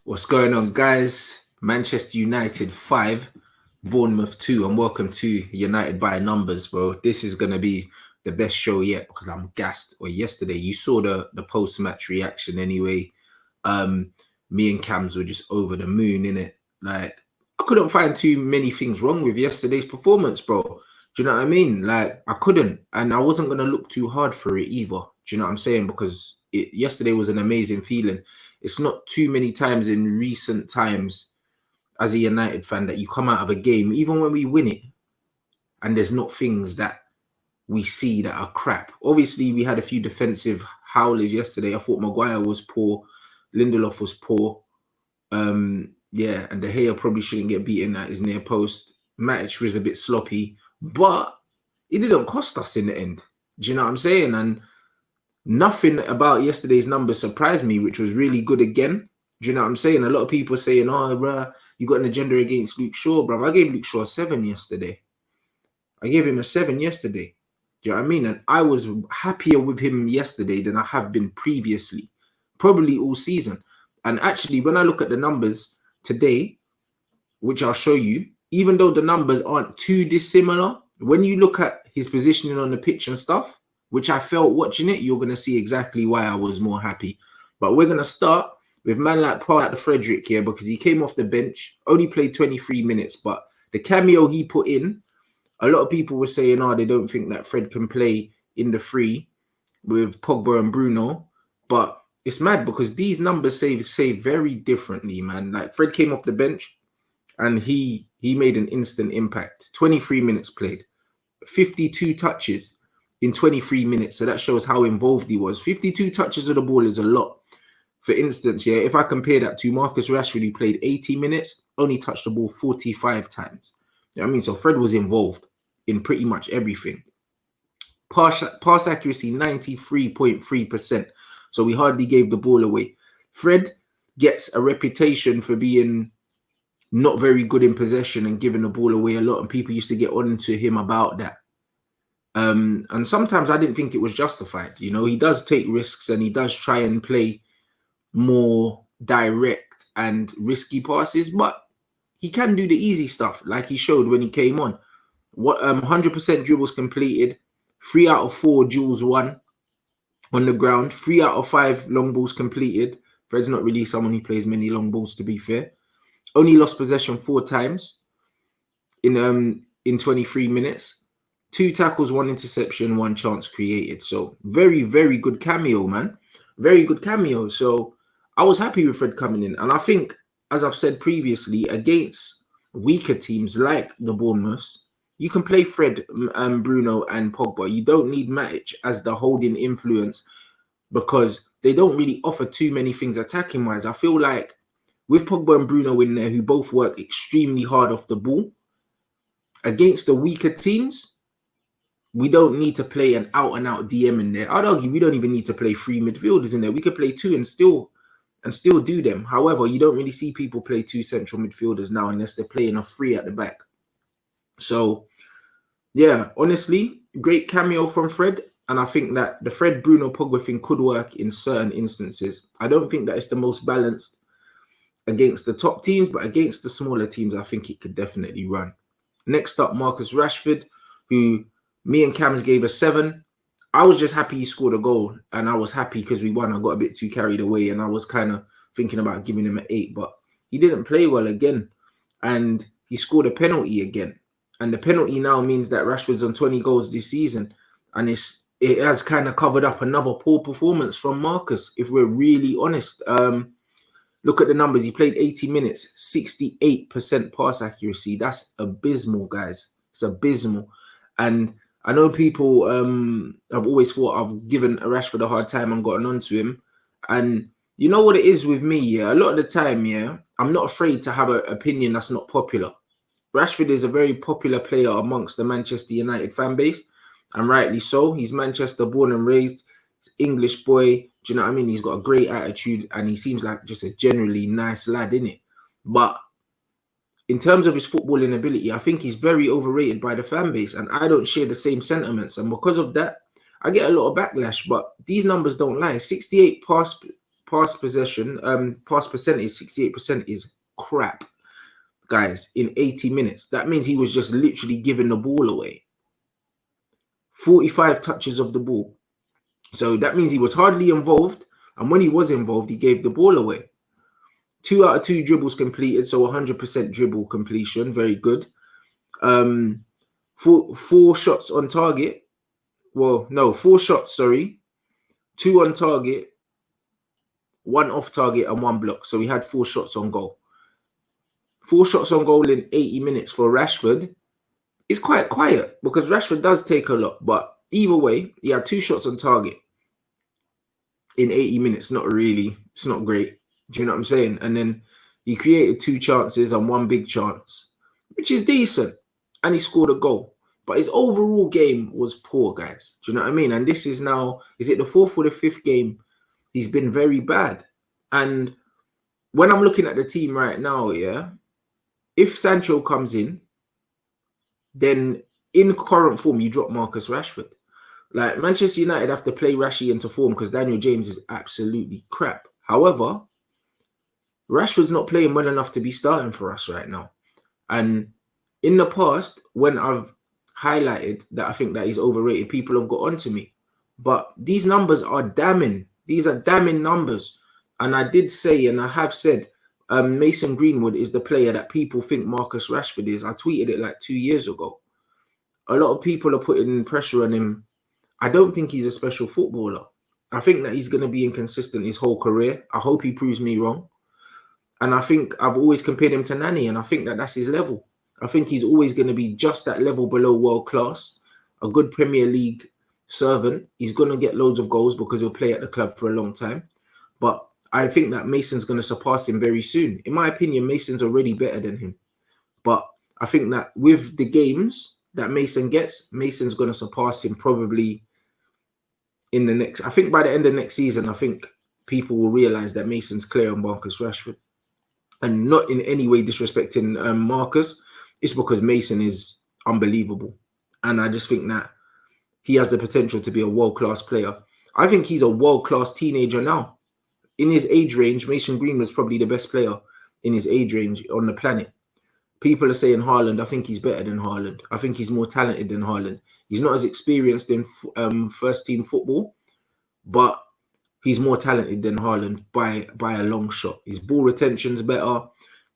What's going on, guys? Manchester United 5, Bournemouth 2, and welcome to United by Numbers, bro. This is going to be the best show yet because I'm gassed. Or yesterday, you saw the post-match reaction anyway. Me and Cams were just over the moon, innit? Like, I couldn't find too many things wrong with yesterday's performance, bro. Do you know what I mean? Like, I couldn't, and I wasn't going to look too hard for it either. Do you know what I'm saying? Because yesterday was an amazing feeling. It's not too many times in recent times as a United fan that you come out of a game, even when we win it, and there's not things that we see that are crap. Obviously, we had a few defensive howlers yesterday. I thought Maguire was poor, Lindelof was poor. Yeah, and De Gea probably shouldn't get beaten at his near post. Matic was a bit sloppy, but it didn't cost us in the end. Do you know what I'm saying? And nothing about yesterday's numbers surprised me, which was really good again. Do you know what I'm saying? A lot of people saying, oh, bruh, you got an agenda against Luke Shaw, bruv. I gave Luke Shaw a 7 yesterday. I gave him a 7 yesterday. Do you know what I mean? And I was happier with him yesterday than I have been previously, probably all season. And actually, when I look at the numbers today, which I'll show you, even though the numbers aren't too dissimilar, when you look at his positioning on the pitch and stuff, which I felt watching it, you're going to see exactly why I was more happy. But we're going to start with man like Paul Frederick here because he came off the bench, only played 23 minutes, but the cameo he put in, a lot of people were saying, oh, they don't think that Fred can play in the free with Pogba and Bruno. But it's mad because these numbers say very differently, man. Like Fred came off the bench and he made an instant impact. 23 minutes played, 52 touches in 23 minutes. So that shows how involved he was. 52 touches of the ball is a lot. For instance, yeah, if I compare that to Marques Rushford, he played 80 minutes, only touched the ball 45 times. You know what I mean? So Fred was involved in pretty much everything. Pass accuracy, 93.3%. So we hardly gave the ball away. Fred gets a reputation for being not very good in possession and giving the ball away a lot. And people used to get on to him about that. And sometimes I didn't think it was justified. You know, he does take risks and he does try and play more direct and risky passes, but he can do the easy stuff like he showed when he came on. 100% dribbles completed, 3 out of 4 duels won on the ground, 3 out of 5 long balls completed. Fred's not really someone who plays many long balls, to be fair. Only lost possession 4 times in 23 minutes. 2 tackles, 1 interception, 1 chance created. So very, very good cameo, man. Very good cameo. So I was happy with Fred coming in. And I think, as I've said previously, against weaker teams like the Bournemouths, you can play Fred, Bruno and Pogba. You don't need Matic as the holding influence because they don't really offer too many things attacking-wise. I feel like with Pogba and Bruno in there, who both work extremely hard off the ball, against the weaker teams, we don't need to play an out-and-out DM in there. I'd argue we don't even need to play 3 midfielders in there. We could play 2 and still do them. However, you don't really see people play 2 central midfielders now unless they're playing a 3 at the back. So, yeah, honestly, great cameo from Fred. And I think that the Fred, Bruno, Pogba thing could work in certain instances. I don't think that it's the most balanced against the top teams, but against the smaller teams, I think it could definitely run. Next up, Marques Rushford, who me and Cams gave a 7. I was just happy he scored a goal, and I was happy because we won. I got a bit too carried away, and I was kind of thinking about giving him an 8, but he didn't play well again, and he scored a penalty again. And the penalty now means that Rashford's on 20 goals this season, and it has kind of covered up another poor performance from Marques, if we're really honest. Look at the numbers. He played 80 minutes, 68% pass accuracy. That's abysmal, guys. It's abysmal. And I know people have always thought I've given Rashford a hard time and gotten onto him. And you know what it is with me, yeah? A lot of the time, yeah, I'm not afraid to have an opinion that's not popular. Rashford is a very popular player amongst the Manchester United fan base, and rightly so. He's Manchester born and raised. He's English boy. Do you know what I mean? He's got a great attitude, and he seems like just a generally nice lad, innit? But in terms of his footballing ability, I think he's very overrated by the fan base, and I don't share the same sentiments. And because of that, I get a lot of backlash. But these numbers don't lie. 68 pass possession, pass percentage, 68% is crap, guys, in 80 minutes. That means he was just literally giving the ball away. 45 touches of the ball. So that means he was hardly involved. And when he was involved, he gave the ball away. 2 out of 2 dribbles completed. So 100% dribble completion. Very good. 4 shots on target. Well, no, 4 shots, sorry. 2 on target, 1 off target, and 1 block. So he had 4 shots on goal. 4 shots on goal in 80 minutes for Rashford is quite quiet because Rashford does take a lot. But either way, he had 2 shots on target in 80 minutes. Not really. It's not great. Do you know what I'm saying? And then he created 2 chances and 1 big chance, which is decent. And he scored a goal. But his overall game was poor, guys. Do you know what I mean? And this is now, is it the 4th or the 5th game? He's been very bad. And when I'm looking at the team right now, yeah, if Sancho comes in, then in current form, you drop Marques Rashford. Like, Manchester United have to play Rashi into form because Daniel James is absolutely crap. However, Rashford's not playing well enough to be starting for us right now. And in the past, when I've highlighted that I think that he's overrated, people have got onto me. But these numbers are damning. These are damning numbers. And I did say, and I have said, Mason Greenwood is the player that people think Marques Rashford is. I tweeted it like 2 years ago. A lot of people are putting pressure on him. I don't think he's a special footballer. I think that he's going to be inconsistent his whole career. I hope he proves me wrong. And I think I've always compared him to Nani, and I think that that's his level. I think he's always going to be just that level below world class, a good Premier League servant. He's going to get loads of goals because he'll play at the club for a long time. But I think that Mason's going to surpass him very soon. In my opinion, Mason's already better than him. But I think that with the games that Mason gets, Mason's going to surpass him probably in the next... I think by the end of next season, I think people will realise that Mason's clear on Marques Rashford. And not in any way disrespecting Marcus. It's because Mason is unbelievable. And I just think that he has the potential to be a world-class player. I think he's a world-class teenager now. In his age range, Mason Greenwood's probably the best player in his age range on the planet. People are saying Haaland. I think he's better than Haaland. I think he's more talented than Haaland. He's not as experienced in first-team football, but he's more talented than Haaland by a long shot. His ball retention's better.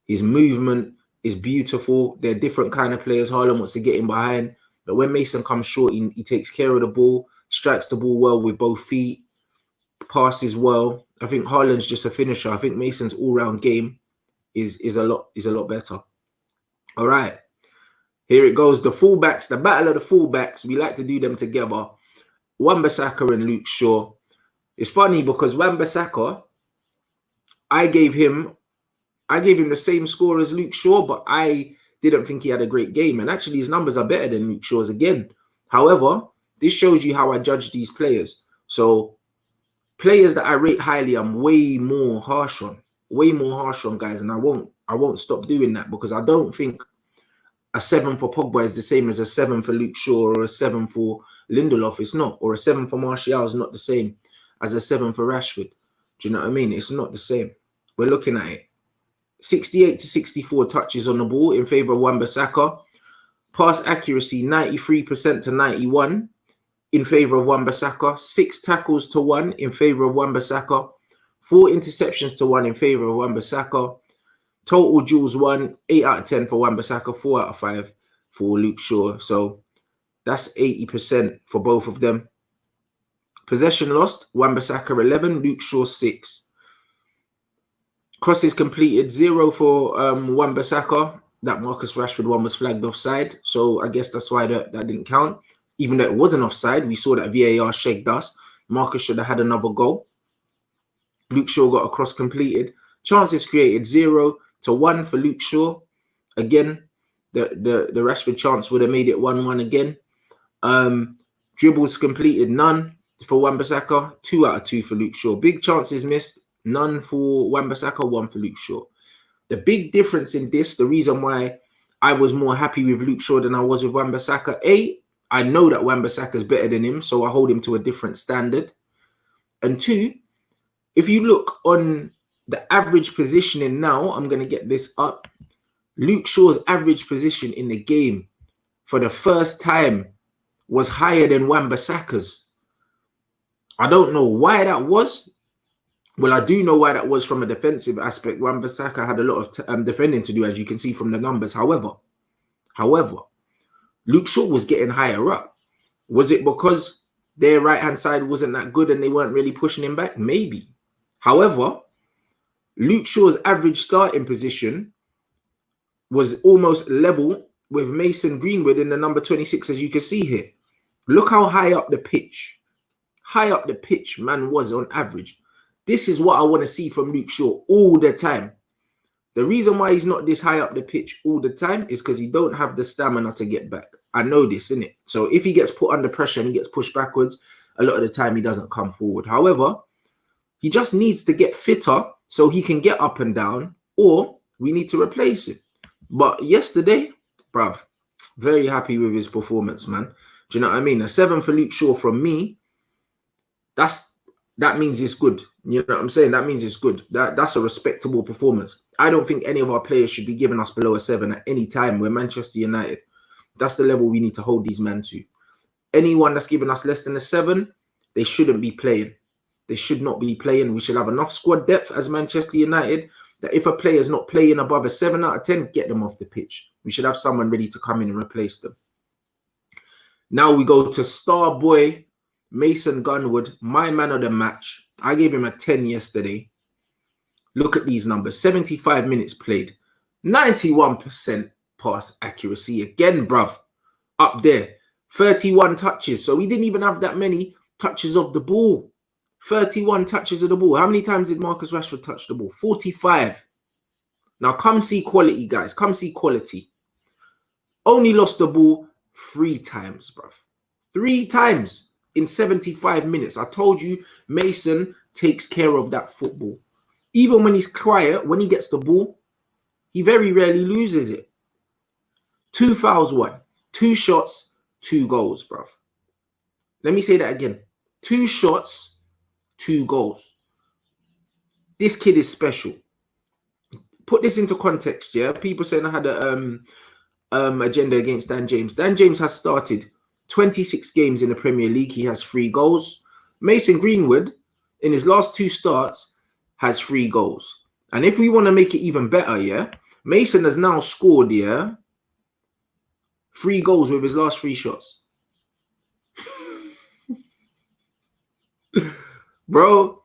His movement is beautiful. They're different kind of players. Haaland wants to get in behind. But when Mason comes short, he takes care of the ball, strikes the ball well with both feet, passes well. I think Haaland's just a finisher. I think Mason's all-round game is a lot better. All right. Here it goes. The fullbacks, the battle of the fullbacks. We like to do them together. Wan-Bissaka and Luke Shaw. It's funny because Wan-Bissaka, I gave him the same score as Luke Shaw, but I didn't think he had a great game. And actually, his numbers are better than Luke Shaw's again. However, this shows you how I judge these players. So, players that I rate highly, I'm way more harsh on, guys. And I won't stop doing that because I don't think a 7 for Pogba is the same as a 7 for Luke Shaw or a 7 for Lindelof. It's not. Or a 7 for Martial is not the same as a 7 for Rashford. Do you know what I mean? It's not the same. We're looking at it. 68 to 64 touches on the ball in favour of Wan-Bissaka. Pass accuracy, 93% to 91 in favour of Wan-Bissaka. 6 tackles to 1 in favour of Wan-Bissaka. 4 interceptions to 1 in favour of Wan-Bissaka. Total duels won, 8 out of 10 for Wan-Bissaka, 4 out of 5 for Luke Shaw. So that's 80% for both of them. Possession lost, Wan-Bissaka 11, Luke Shaw 6. Crosses completed, 0 for Wan-Bissaka. That Marques Rashford one was flagged offside. So I guess that's why that didn't count. Even though it wasn't offside, we saw that VAR shagged us. Marcus should have had another goal. Luke Shaw got a cross completed. Chances created, 0 to 1 for Luke Shaw. Again, the Rashford chance would have made it 1-1 again. Dribbles completed, none for Wan-Bissaka. 2 out of 2 for Luke Shaw. Big chances missed. None for Wan-Bissaka, 1 for Luke Shaw. The big difference in this, the reason why I was more happy with Luke Shaw than I was with Wan-Bissaka, A, I know that Wan-Bissaka is better than him, so I hold him to a different standard. And 2, If you look on the average positioning now, I'm going to get this up. Luke Shaw's average position in the game for the first time was higher than Wan-Bissaka's. I don't know why that was. Well, I do know why that was from a defensive aspect. Wan-Bissaka had a lot of defending to do, as you can see from the numbers. However, Luke Shaw was getting higher up. Was it because their right-hand side wasn't that good and they weren't really pushing him back? Maybe. However, Luke Shaw's average starting position was almost level with Mason Greenwood in the number 26, as you can see here. Look how high up the pitch man was on average. This is what I want to see from Luke Shaw all the time. The reason why he's not this high up the pitch all the time is because he don't have the stamina to get back. I know this, innit? So if he gets put under pressure and he gets pushed backwards, a lot of the time he doesn't come forward. However, he just needs to get fitter so he can get up and down, or we need to replace him. But yesterday, bruv, very happy with his performance, man. Do you know what I mean? A 7 for Luke Shaw from me, that means it's good. You know what I'm saying? That means it's good. That's a respectable performance. I don't think any of our players should be giving us below a 7 at any time. We're Manchester United. That's the level we need to hold these men to. Anyone that's giving us less than a 7, they shouldn't be playing. They should not be playing. We should have enough squad depth as Manchester United that if a player is not playing above a 7 out of 10, get them off the pitch. We should have someone ready to come in and replace them. Now we go to star boy Mason Gunwood, my man of the match. I gave him a 10 yesterday. Look at these numbers. 75 minutes played. 91% pass accuracy. Again, bruv. Up there. 31 touches. So we didn't even have that many touches of the ball. 31 touches of the ball. How many times did Marques Rushford touch the ball? 45. Now come see quality, guys. Come see quality. Only lost the ball 3 times, bruv. 3 times in 75 minutes. I told you, Mason takes care of that football. Even when he's quiet, when he gets the ball, he very rarely loses it. 2 fouls, 1. 2 shots, 2 goals, bruv. Let me say that again. 2 shots, 2 goals. This kid is special. Put this into context, yeah? People saying I had a agenda against Dan James. Dan James has started 26 games in the Premier League. He has 3 goals. Mason Greenwood, in his last 2 starts, has 3 goals. And if we want to make it even better, yeah, Mason has now scored, 3 goals with his last 3 shots. Bro,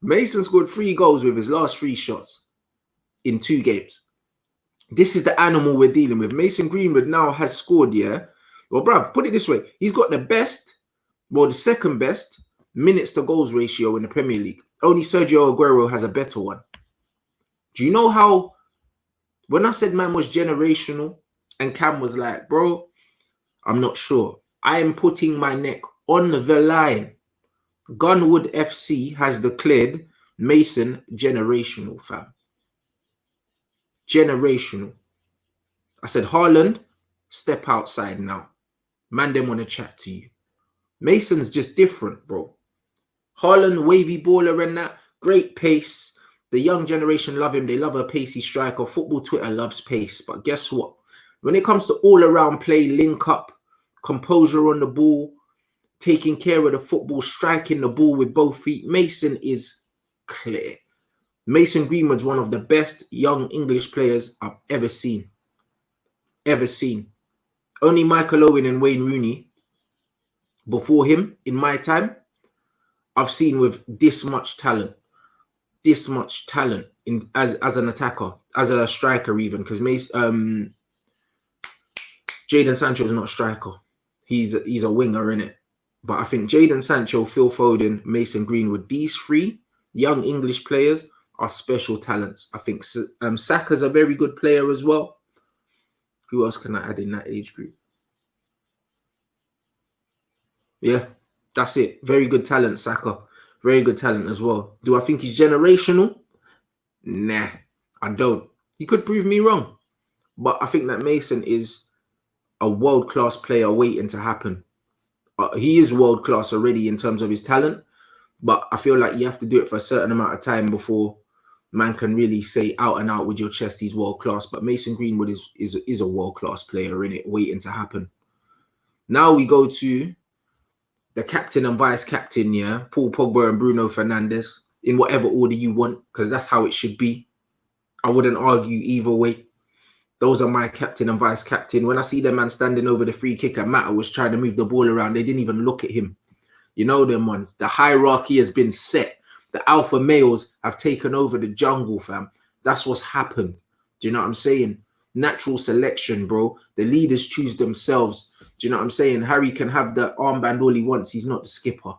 Mason scored 3 goals with his last 3 shots in 2 games. This is the animal we're dealing with. Mason Greenwood now has scored, Well, bruv, put it this way. He's got the second best minutes to goals ratio in the Premier League. Only Sergio Aguero has a better one. Do you know how, when I said man was generational and Cam was like, bro, I'm not sure. I am putting my neck on the line. Gunwood FC has declared Mason generational, fam. Generational. I said, Haaland, step outside now. Man, them want to chat to you. Mason's just different, bro. Haaland, wavy baller and that. Great pace. The young generation love him. They love a pacey striker. Football Twitter loves pace. But guess what? When it comes to all-around play, link up, composure on the ball, taking care of the football, striking the ball with both feet, Mason is clear. Mason Greenwood's one of the best young English players I've ever seen. Ever seen. Only Michael Owen and Wayne Rooney before him, in my time, I've seen with this much talent. This much talent as an attacker, as a striker even, because Jadon Sancho is not a striker. He's a winger, innit? But I think Jadon Sancho, Phil Foden, Mason Greenwood, these 3 young English players are special talents. I think Saka's a very good player as well. Who else can I add in that age group? Yeah, that's it. Very good talent, Saka. Very good talent as well. Do I think he's generational? Nah, I don't. He could prove me wrong. But I think that Mason is a world-class player waiting to happen. He is world-class already in terms of his talent. But I feel like you have to do it for a certain amount of time before man can really say out and out with your chest he's world class. But Mason Greenwood is a world class player, in it, waiting to happen. Now we go to the captain and vice captain, yeah, Paul Pogba and Bruno Fernandes, in whatever order you want, because that's how it should be. I wouldn't argue either way. Those are my captain and vice captain. When I see them man standing over the free kick and Mata was trying to move the ball around, they didn't even look at him. You know them ones. The hierarchy has been set. The alpha males have taken over the jungle, fam. That's what's happened. Do you know what I'm saying? Natural selection, bro. The leaders choose themselves. Do you know what I'm saying? Harry can have the armband all he wants. He's not the skipper.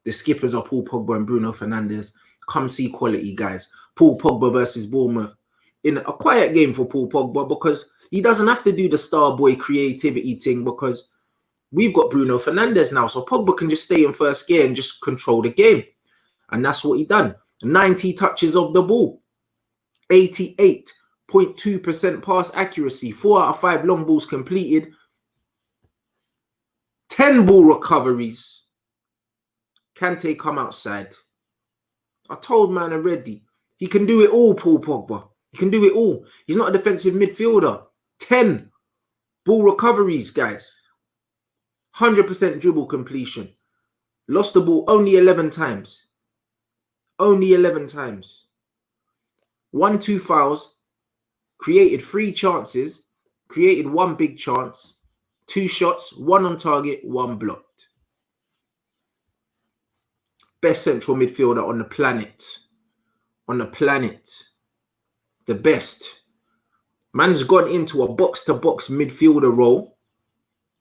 The skippers are Paul Pogba and Bruno Fernandes. Come see quality, guys. Paul Pogba versus Bournemouth. In a quiet game for Paul Pogba, because he doesn't have to do the star boy creativity thing, because we've got Bruno Fernandes now. So Pogba can just stay in first gear and just control the game. And that's what he done. 90 touches of the ball. 88.2% pass accuracy. 4 out of 5 long balls completed. 10 ball recoveries. Kante come outside. I told man already. He can do it all, Paul Pogba. He can do it all. He's not a defensive midfielder. 10 ball recoveries, guys. 100% dribble completion. Lost the ball only 11 times. Only 11 times. 1-2 fouls. Created 3 chances. Created 1 big chance. 2 shots. 1 on target. 1 blocked. Best central midfielder on the planet. On the planet. The best. Man's gone into a box-to-box midfielder role.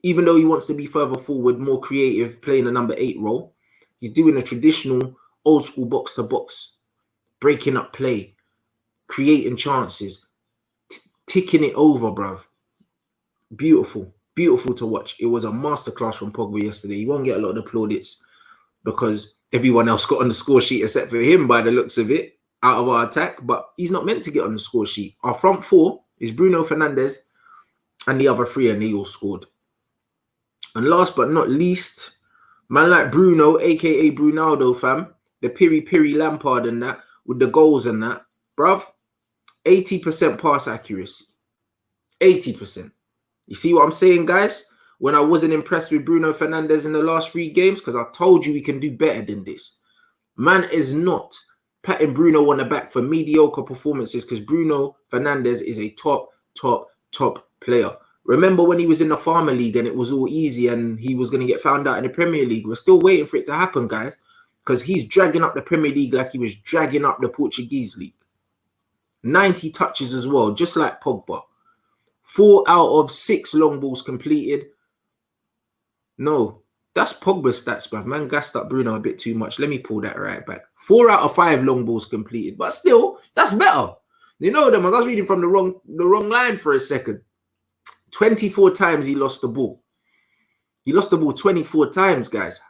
Even though he wants to be further forward, more creative, playing a number 8 role. He's doing a traditional, old-school box-to-box. Breaking up play. Creating chances. Ticking it over, bruv. Beautiful. Beautiful to watch. It was a masterclass from Pogba yesterday. He won't get a lot of plaudits because everyone else got on the score sheet except for him by the looks of it, out of our attack. But he's not meant to get on the score sheet. Our front 4 is Bruno Fernandes and the other 3, and they all scored. And last but not least, man like Bruno, a.k.a. Brunaldo, fam, the Piri Lampard and that, with the goals and that, bruv, 80% pass accuracy. 80%. You see what I'm saying, guys? When I wasn't impressed with Bruno Fernandes in the last 3 games, because I told you we can do better than this. Man is not patting Bruno on the back for mediocre performances, because Bruno Fernandes is a top player. Remember when he was in the Farmer League and it was all easy and he was going to get found out in the Premier League? We're still waiting for it to happen, guys, because he's dragging up the Premier League like he was dragging up the Portuguese league. 90 touches as well, just like Pogba. 4 out of 6 long balls completed. No, that's Pogba's stats, bruv. Man gassed up Bruno a bit too much. Let me pull that right back. 4 out of 5 long balls completed. But still, that's better. You know them. I was reading from the wrong line for a second. 24 times he lost the ball. He lost the ball 24 times, guys.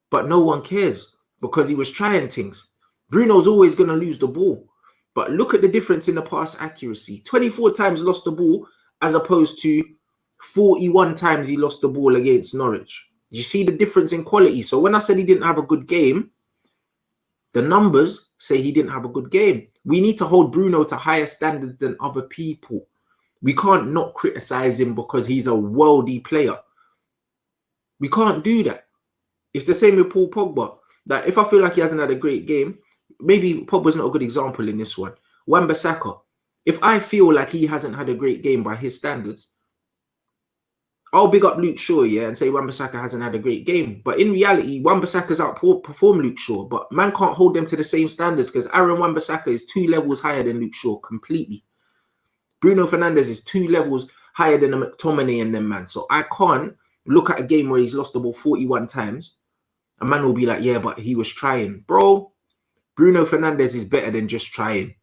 But no one cares because he was trying things. Bruno's always going to lose the ball. But look at the difference in the pass accuracy. 24 times lost the ball as opposed to 41 times he lost the ball against Norwich. You see the difference in quality. So when I said he didn't have a good game, the numbers say he didn't have a good game. We need to hold Bruno to higher standards than other people. We can't not criticize him because he's a worldy player. We can't do that. It's the same with Paul Pogba. That if I feel like he hasn't had a great game, maybe Pogba's not a good example in this one. Wan-Bissaka. If I feel like he hasn't had a great game by his standards, I'll big up Luke Shaw, yeah, and say Wan-Bissaka hasn't had a great game. But in reality, Wan-Bissaka's outperformed Luke Shaw. But man can't hold them to the same standards because Aaron Wan-Bissaka is 2 levels higher than Luke Shaw completely. Bruno Fernandes is 2 levels higher than a McTominay and them, man. So I can't look at a game where he's lost the ball 41 times. A man will be like, yeah, but he was trying. Bro, Bruno Fernandes is better than just trying.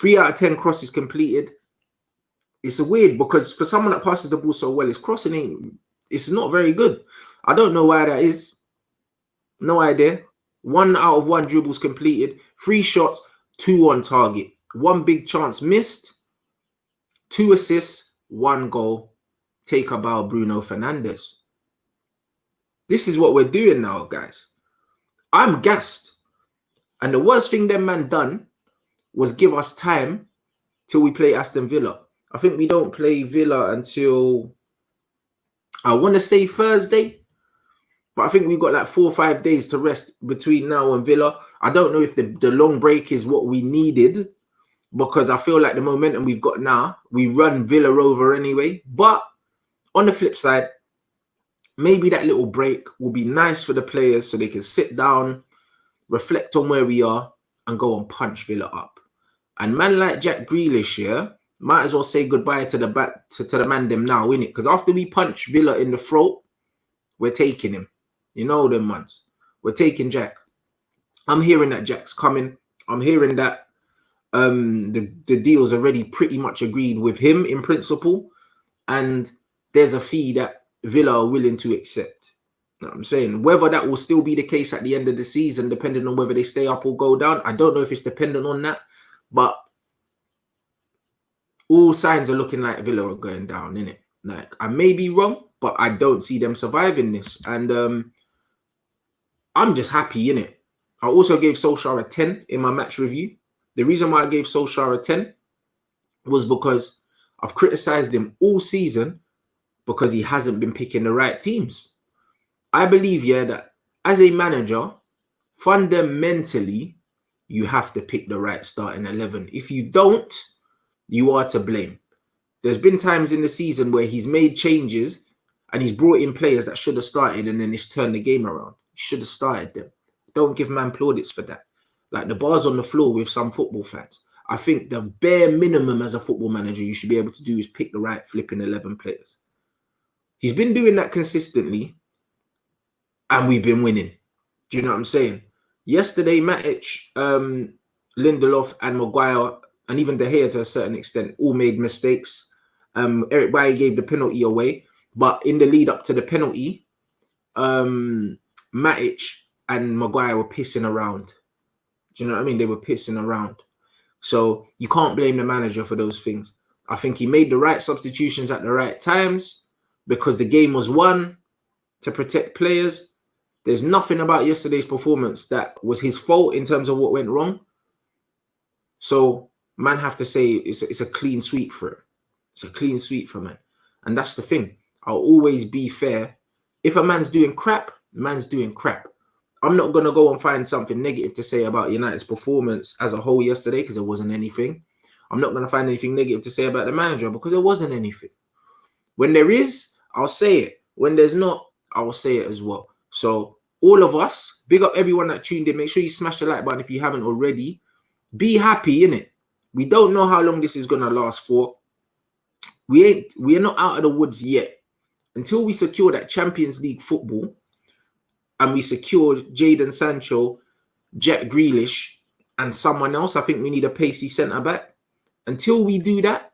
3 out of 10 crosses completed. It's weird because for someone that passes the ball so well, his crossing it's not very good. I don't know why that is. No idea. 1 out of 1 dribbles completed. 3 shots, 2 on target. 1 big chance missed. 2 assists, 1 goal. Take a bow, Bruno Fernandes. This is what we're doing now, guys. I'm gassed. And the worst thing them man done was give us time till we play Aston Villa. I think we don't play Villa until, I want to say Thursday, but I think we've got like 4 or 5 days to rest between now and Villa. I don't know if the long break is what we needed, because I feel like the momentum we've got now, we run Villa over anyway. But on the flip side, maybe that little break will be nice for the players so they can sit down, reflect on where we are, and go and punch Villa up. And man like Jack Grealish here, might as well say goodbye to the man them now, innit? Because after we punch Villa in the throat, we're taking him. You know them ones. We're taking Jack. I'm hearing that Jack's coming. I'm hearing that the deal's already pretty much agreed with him in principle. And there's a fee that Villa are willing to accept. You know what I'm saying? Whether that will still be the case at the end of the season, depending on whether they stay up or go down, I don't know if it's dependent on that. But all signs are looking like Villa are going down, innit? Like, I may be wrong, but I don't see them surviving this. And I'm just happy, innit? I also gave Solskjaer a 10 in my match review. The reason why I gave Solskjaer a 10 was because I've criticised him all season because he hasn't been picking the right teams. I believe, yeah, that as a manager, fundamentally, you have to pick the right starting 11. If you don't, you are to blame. There's been times in the season where he's made changes and he's brought in players that should have started, and then he's turned the game around. He should have started them. Don't give man plaudits for that. Like, the bar's on the floor with some football fans. I think the bare minimum as a football manager you should be able to do is pick the right flipping 11 players. He's been doing that consistently, and we've been winning. Do you know what I'm saying? Yesterday, Matic, Lindelof, and Maguire, and even De Gea to a certain extent, all made mistakes. Eric Bailly gave the penalty away, but in the lead up to the penalty, Matic and Maguire were pissing around. Do you know what I mean? They were pissing around. So you can't blame the manager for those things. I think he made the right substitutions at the right times because the game was won to protect players. There's nothing about yesterday's performance that was his fault in terms of what went wrong. So man have to say it's a clean sweep for him. It's a clean sweep for man. And that's the thing. I'll always be fair. If a man's doing crap, man's doing crap. I'm not going to go and find something negative to say about United's performance as a whole yesterday because there wasn't anything. I'm not going to find anything negative to say about the manager because there wasn't anything. When there is, I'll say it. When there's not, I will say it as well. So all of us, big up everyone that tuned in. Make sure you smash the like button if you haven't already. Be happy, innit? We don't know how long this is going to last for. We are not out of the woods yet. Until we secure that Champions League football and we secured Jadon Sancho, Jack Grealish, and someone else, I think we need a pacey centre-back. Until we do that,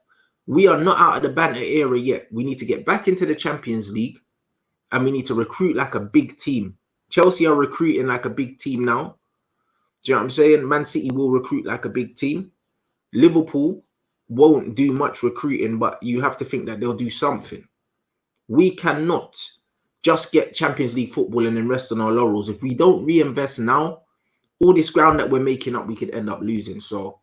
we are not out of the banter era yet. We need to get back into the Champions League and we need to recruit like a big team. Chelsea are recruiting like a big team now. Do you know what I'm saying? Man City will recruit like a big team. Liverpool won't do much recruiting, but you have to think that they'll do something. We cannot just get Champions League football and then rest on our laurels. If we don't reinvest now, all this ground that we're making up, we could end up losing. So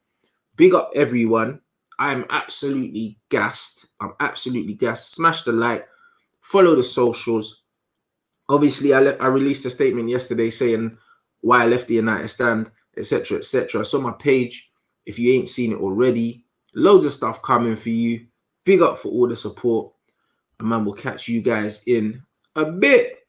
big up everyone. I am absolutely gassed. I'm absolutely gassed. Smash the like. Follow the socials. Obviously, I released a statement yesterday saying why I left the United stand, etc., etc. So my page, if you ain't seen it already, loads of stuff coming for you. Big up for all the support. And man, we'll catch you guys in a bit.